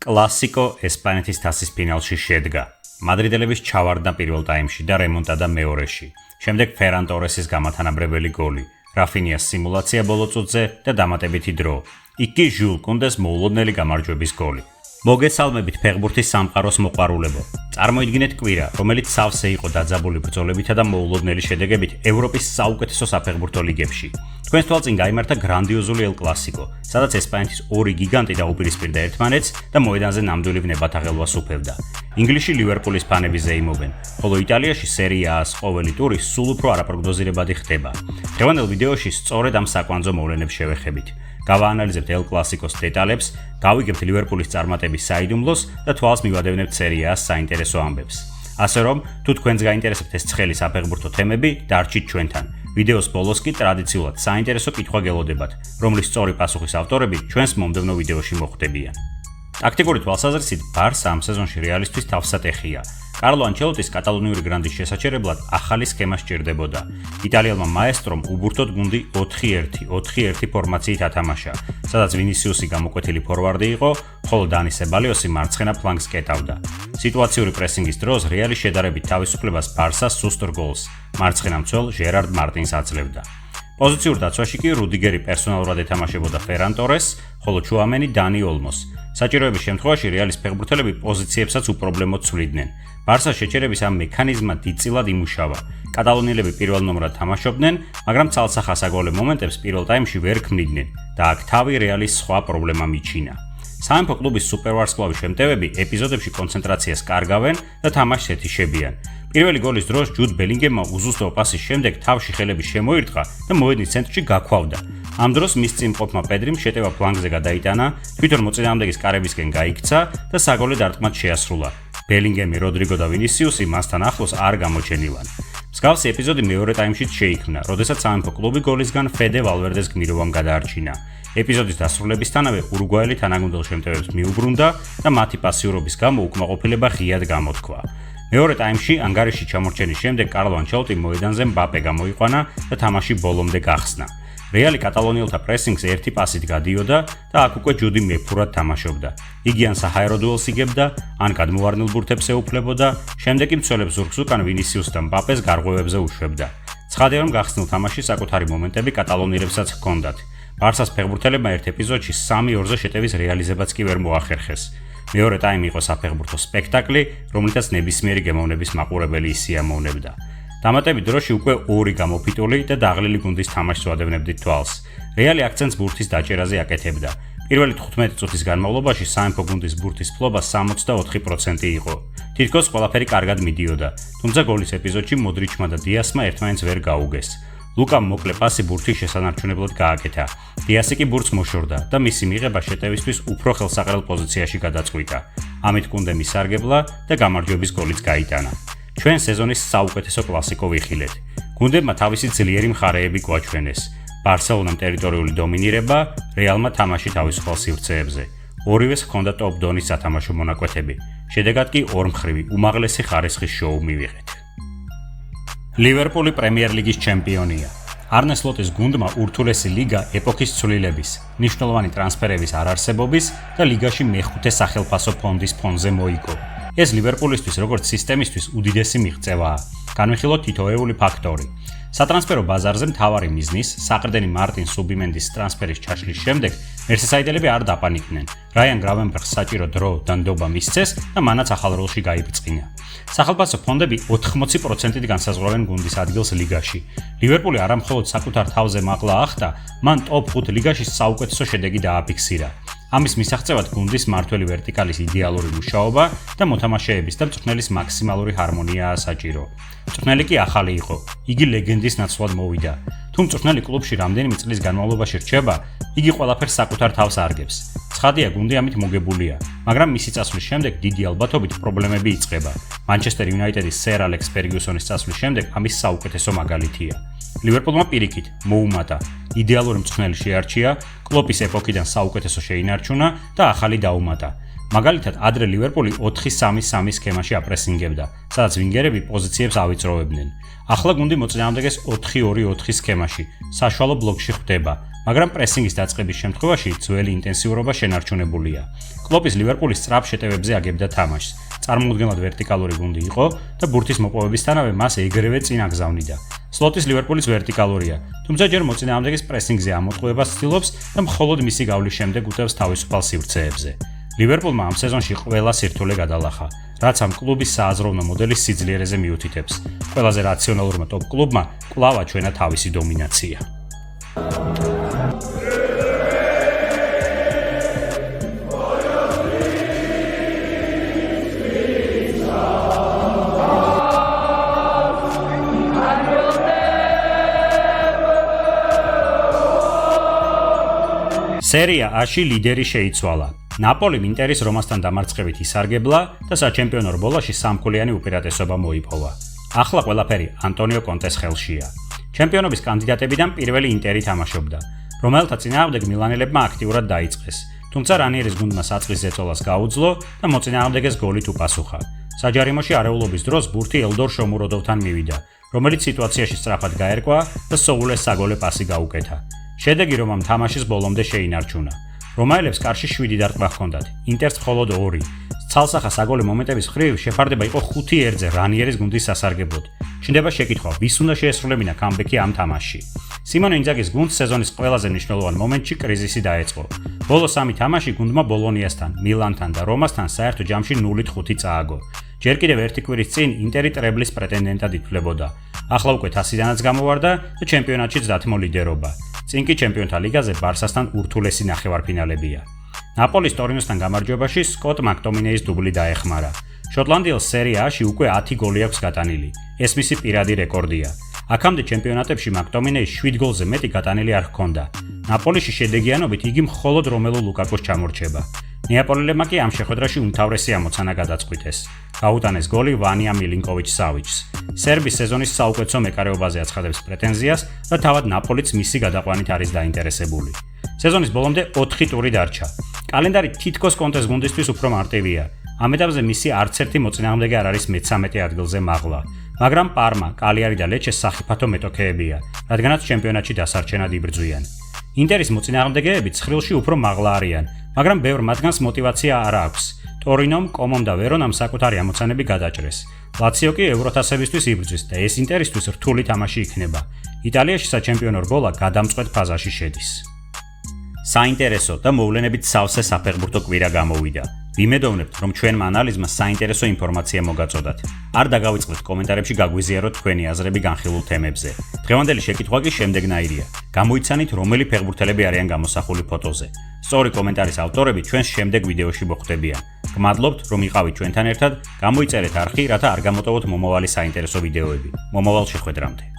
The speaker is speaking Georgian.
კლასიკო ესპანეთის თასის ფინალში შედგა. მადრიდელების ჩავარდნა პირველ ტაიმში და რემონტადა მეორეში. შემდეგ ფერან ტორესის გამათანაბრებელი გოლი, რაფინიას სიმულაცია ბოლო წუთზე და დამატებითი დრო. იქ კი ჟულ კუნდეს მოულოდნელი გამარჯვების გოლი. მოგესალმებით ფეხბურთის სამყაროს მოყვარულებო. წარმოიდგინეთ კვირა, რომელიც სავსე იყო დაძაბული ბრძოლებითა და მოულოდნელი შედეგებით ევროპის საუკეთესო საფეხბურთო ლიგებში. თქვენს თვალწინ გაიმართა გრანდიოზული ელ კლასიკო, სადაც ესპანეთის ორი გიგანტი დაუპირისპირდა ერთმანეთს და მოედანზე ნამდვილი ვნებათა ღელვას უფევდა. ინგლისში ლივერპულის ფანები ზეიმობენ, ხოლო იტალიაში სერია A-ს ყოველი ტური სულ უფრო არაპროგნოზირებადი ხდება. დღევანდელ ვიდეოში სწორედ ამ საკვანძო მოვლენებს შევეხებით. გავაანალიზებთ ელ კლასიკოს დეტალებს, გავიგებთ ლივერპულის წარმატების საიდუმლოს და თვალს მივადევნებთ სერია A-ს საინტერესო ამბებს. ასე რომ, თუ თქვენს გაინტერესებთ ეს ცხელი საფეხბურთო თემები, დარჩით ჩვენთან. ვიდეოს ბოლოს კი ტრადიციულად საინტერესო კითხვა გელოდებათ, რომლის სწორი პასუხის ავტორები ჩვენს მომდევნო ვიდეოში მოხვდებიან. ტაქტიკური თვალსაზრისით, ბარსა ამ სეზონში რეალისტვის თავსატეხია. კარლო ანჩელოტის კატალონიური გრანდის შესაჩერებლად ახალი სქემა სჭირდებოდა. იტალიელმა მაესტრომ უბურთოდ გუნდი 4-1 ფორმაციით ათამაშა, სადაც ვინისიუსი გამოკვეთილი ფორვარდი იყო, ხოლო დანი სებალიოსი მარცხენა ფლანგს კეტავდა. სიტუაციური პრესინგის დროს რეალის შედარებით თავისუფლებას ბარსა სუსტ რგოლს, მარცხენა მცველ ჟერარდ მარტინს აძლევდა. პოზიციურ დაცვაში კი რუდიგერი პერსონალურად ეთამაშებოდა ფერან ტორესს, ხოლო ჩუამენი დანი ოლმოს. საჭიროების შემთხვევაში რეალის ფეხბურთელები პოზიციებსაც უპრობლემოდ ცვლიდნენ. ბარსას შეჩერების ამ მექანიზმმა დიდწილად იმუშავა. კატალონიელები პირველ ნომრად თამაშობდნენ, მაგრამ ცალსახასაგოლე მომენტებს პირველ ტაიმში ვერ ქმნიდნენ და აქ თავი რეალის სხვა პრობლემა მიჩინა. სამეფო კლუბის სუპერვარსკვლავის შემტევები ეპიზოდებში კონცენტრაციას კარგავენ და თამაშს ეთიშებიან. პირველი გოლის დროს ჯუდ ბელინგემმა უზუსტო პასის შემდეგ თავში ხელები შემოირტყა და მოედნის ცენტრში გაქვავდა. ამ დროს მის წინ მყოფმა პედრიმ შეტევა ფლანგზე გადაიტანა, თვითონ მოწინააღმდეგის კარებისკენ გაიქცა და საგოლე დარტყმად შეასრულა. ბელინგემი, როდრიგო და ვინისიუსი მასთან ახლოს არ გამოჩენილან. მსგავსი ეპიზოდი მეორე ტაიმშიც შეიქმნა, როდესაც სამეფო კლუბი გოლისგან ფედე ვალვერდეს გმირობამ გადაარჩინა. ეპიზოდის დასრულებისთანავე ურუგვაელი თანაგუნდელ შემტევებს მიუბრუნდა და მათი პასიურობის გამო უკმაყოფილება ღიად გამოთქვა. მეორე ტაიმში ანგარიში ჩამორჩენის შემდეგ კარლო ანჩელოტი მოედანზე მბაპე გამოიყვანა და თამაში ბოლომდე გახსნა. რეალი კატალონიელთა პრესინგს ერთი პასით გადიოდა და აქ უკვე ჯუდი მეფურად თამაშობდა. იგი ან საჰაერო დუელს იგებდა, ან გადმოვარდნილ ბურთებს ეუფლებოდა, შემდეგ კი მცველებს ზურგს უკან ვინისიუს და მბაპეს გარღვევებზე უშვებდა. ცხადია, რომ გახსნილ თამაშში საკუთარი მომენტები კატალონიელებსაც ჰქონდათ. ბარსას ფეხბურთელებმა ერთ ეპიზოდში 3-2-ზე შეტევის რეალიზებაც კი ვერ მოახერხეს. მეორე ტაიმი იყო საფეხბურთო სპექტაკლი, რომლითაც ნებისმიერი გემოვნების მაყურებელი ისიამოვნებდა. დამატებით დროში უკვე ორი გამოფიტული და დაღლილი გუნდის თამაშს ვადევნებდით თვალს. რეალი აქცენტს ბურთის დაჭერაზე აკეთებდა. პირველი 15 წუთის განმავლობაში სამეფო გუნდის ბურთის ფლობა 64% იყო. თითქოს ყველაფერი კარგად მიდიოდა, თუმცა გოლის ეპიზოდში მოდრიჩმა და დიასმა ერთმანეთს ვერ გაუგეს. ლუკამ მოკლე პასი ბურთის შესანარჩუნებლად გააკეთა. დიასი კი ბურთს მოშორდა და მისი მიღება შეტევისთვის უფრო ხელსაყრელ პოზიციაში გადაწყვიტა. ამით კუნდე მისარგებლა და გამარჯვების გოლიც გაიტანა. ჩვენ სეზონის საუკეთესო კლასიკო ვიხილეთ. გუნდებმა თავისი ძლიერი მხარეები გვაჩვენეს. ბარსელონამ ტერიტორიული დომინირება, რეალმა თამაში თავისუფალ სივრცეებზე. ორივეს ჰქონდა ტოპ დონის სათამაშო მონაკვეთები. შედეგად კი ორმხრივი უმაღლესი ხარისხის შოუ მივიღეთ. ლივერპული პრემიერ ლიგის ჩემპიონია. არნე სლოტის გუნდმა ურთულესი ლიგა ეპოქის ცვლილების, მნიშვნელოვანი ტრანსფერების არარსებობის და ლიგაში მეხუთე სახელფასო ფონდის ფონზე მოიგო. ეს ლივერპულისთვის როგორც სისტემისთვის უდიდესი მიღწევაა. განვიხილოთ თითოეული ფაქტორი. სატრანსფერო ბაზარზე მთავარი მიზნის, საყრდენი მარტინ სუბიმენდის ტრანსფერის ჩაშლის შემდეგ მერსისაიდელები არ დაპანიკდნენ. რაიან გრავენბერგს საჭირო დრო და ნდობა მისცეს და მანაც ახალ როლში გაიბრწყინა. სახელფასო ფონდები 80%-ით განსაზღვრავენ გუნდის ადგილს ლიგაში. ლივერპული არამხოლოდ საკუთარ თავზე მაღლა ახდა, მან ტოპ 5 ლიგაში საუკეთესო შედეგი დააფიქსირა. ამის მისაღწევად გუნდის მართველი ვერტიკალის იდეალური მუშაობა და მოთამაშეების და მწვრთნელის მაქსიმალური ჰარმონიაა საჭირო. მწვრთნელი კი ახალი იყო, იგი ლეგენდის ნაცვლად მოვიდა. თუ მწვრთნელი კლუბში რამდენიმე წლის განმავლობაში რჩება, იგი ყველაფერს საკუთარ თავს არგებს. ცხადია, გუნდი ამით მოგებულია, მაგრამ მისი წასვლის შემდეგ დიდი ალბათობით პრობლემები იწყება. მანჩესტერ იუნაიტედის სერ ალექს ფერგიუსონის წასვლის შემდეგ ამის საუკეთესო მაგალითია. ლივერპულმა პირიქით მოუმატა, იდეალური მწვრთნელი შეარჩია, კლოპის ეპოქიდან საუკეთესო შეინარჩუნა და ახალი დაუმატა. მაგალითად, ადრე ლივერპული 4-3-3 სქემაში აპრესინგებდა, სადაც ვინგერები პოზიციებს ავიწროვებდნენ. ახლა გუნდი მოწინააღმდეგეს 4-2-4 სქემაში, საშუალო ბლოკში ხვდება მაგრამ პრესინგის დაწყების შემთხვევაში ძველი ინტენსიურობა შენარჩუნებულია. კლოპის ლივერპულის სწრაფ შეტევებზე აგებდა თამაშს. წარმოუდგენლად ვერტიკალური გუნდი იყო და ბურთის მოპოვებისთანავე მას ეგრევე წინ აგზავნიდა. სლოტის ლივერპულის ვერტიკალურია, თუმცა ჯერ მოწინააღმდეგის პრესინგზე ამოტყუებას ცდილობს და მხოლოდ მისი გავლის შემდეგ უტევს თავისუფალ სივრცეებზე. ლივერპულმა ამ სეზონში ყველა სირთულე გადალახა, რაც ამ კლუბის სააზროვნო მოდელის სიძლიერეზე მიუთითებს. ყველაზე რაციონალურმა ტოპ კლუბმა კვლავ აჩვენა თავისი დომინაცია. სერია A-ში ლიდერი შეიცვალა. ნაპოლიმ ინტერის რომასთან დამარცხებით ისარგებლა და საჩემპიონო რბოლაში სამქულიანი უპირატესობა მოიპოვა. ახლა ყველაფერი ანტონიო კონტეს ხელშია. ჩემპიონობის კანდიდატებიდან პირველი ინტერი თამაშობდა, რომელთა წინააღმდეგ მილანელებმა აქტიურად დაიწყეს, თუმცა რანიერის გუნდმა საწყის ზეწოლას გაუძლო და მოწინააღმდეგეს გოლით უპასუხა. საჯარიმოში არეულობის დროს ბურთი ელდორ შომუროდოვთან მივიდა, რომელიც სიტუაციაში სწრაფად გაერკვა და სოულეს საგოლე პასი გაუკეთა. შედეგი რომამ თამაშის ბოლომდე შეინარჩუნა. რომაელებს კარში 7 დარტყმა ჰქონდათ, ინტერს მხოლოდ 2. ცალსახა საგოლე მომენტების მხრივ შეფარდება იყო 5-1-ზე რანიერის გუნდის სასარგებლოდ. ჩნდება შეკითხვა, ვის უნდა შეესრულებინა კამბექი ამ თამაშში. სიმონე ინძაგის გუნდს სეზონის ყველაზე მნიშვნელოვან მომენტში კრიზისი დაეწყო. ბოლო 3 თამაში გუნდმა ბოლონიასთან, მილანთან და რომასთან საერთო ჯამში 0-5 წააგო. ჯერ კიდევ ერთი კვირის წინ ინტერი ტრებლის პრეტენდენტად ითვლებოდა. ახლა უკვე თასიდანაც გამოვარდა და ჩემპიონატშიც დათმო ლიდერობა. წინ კი ჩემპიონთა ლიგაზე ბარსასთან ურთულესი ნახევარფინალებია. ნაპოლის ტორინოსთან გამარჯვებაში სკოტ მაკტომინეის დუბლი დაეხმარა. შოტლანდიელს სერია A-ში უკვე 10 გოლი აქვს გატანილი. ეს მისი პირადი რეკორდია. აქამდე ჩემპიონატებში მაკტომინეის 7 გოლზე მეტი გატანილი არ ჰქონდა. ნაპოლიში შედეგიანობით იგი მხოლოდ რომელუ ლუკაკოს ჩამორჩება. ნეაპოლიელებმა კი ამ შეხვედრაში უმთავრესი ამოცანა გადაწყვიტეს. გაუტანეს გოლი ვანია მილინკოვიჩ-სავიჩს. სერბი სეზონის საუკეთესო მეკარეობაზე აცხადებს პრეტენზიას და თავად ნაპოლიც მისი გადაყვანით არის დაინტერესებული. სეზონის ბოლომდე 4 ტური დარჩა. კალენდარი თითქოს კონტეს გუნდისთვის უფრო მარტივია. ამ ეტაპზე მისი არც ერთი მოწინააღმდეგე არ არის მე-13 ადგილზე მაღლა. მაგრამ პარმა, კალიარი და ლეჩე სახიფათო მეტოქეებია, რადგანაც ჩემპიონატში დასარჩენად იბრძვიან. ინტერის მოწინააღმდეგეები ცხრილში უფრო მაღლა არიან, მაგრამ ბევრ მათგანს მოტივაცია არ აქვს. ტორინომ, კომომ და ვერონამ საკუთარი ამოცანები გადაჭრეს. ლაციო კი ევროთასებისთვის იბრძვის და ეს ინტერისთვის რთული თამაში იქნება. იტალიაში საჩემპიონო რბოლა გადამწყვეტ ფაზაში შედის. საინტერესო და მოვლენებით სავსე საფეხბურთო კვირა გამოვიდა. ვიმედოვნებთ, რომ ჩვენმა ანალიზმა საინტერესო ინფორმაცია მოგაწოდათ. არ დაგავიწყდეთ კომენტარებში გაგვიზიაროთ თქვენი აზრები განხილულ თემებზე. დღევანდელი შეკითხვა კი შემდეგნაირია. გამოიცანით, რომელი ფეხბურთელები არიან გამოსახული ფოტოზე. სწორი კომენტარის ავტორები ჩვენს შემდეგ ვიდეოში მოხვდებიან. გმადლობთ, რომ იყავით ჩვენთან ერთად. გამოიწერეთ არხი, რათა არ გამოტოვოთ მომავალი საინტერესო ვიდეოები. მომავალ შეხვედრამდე.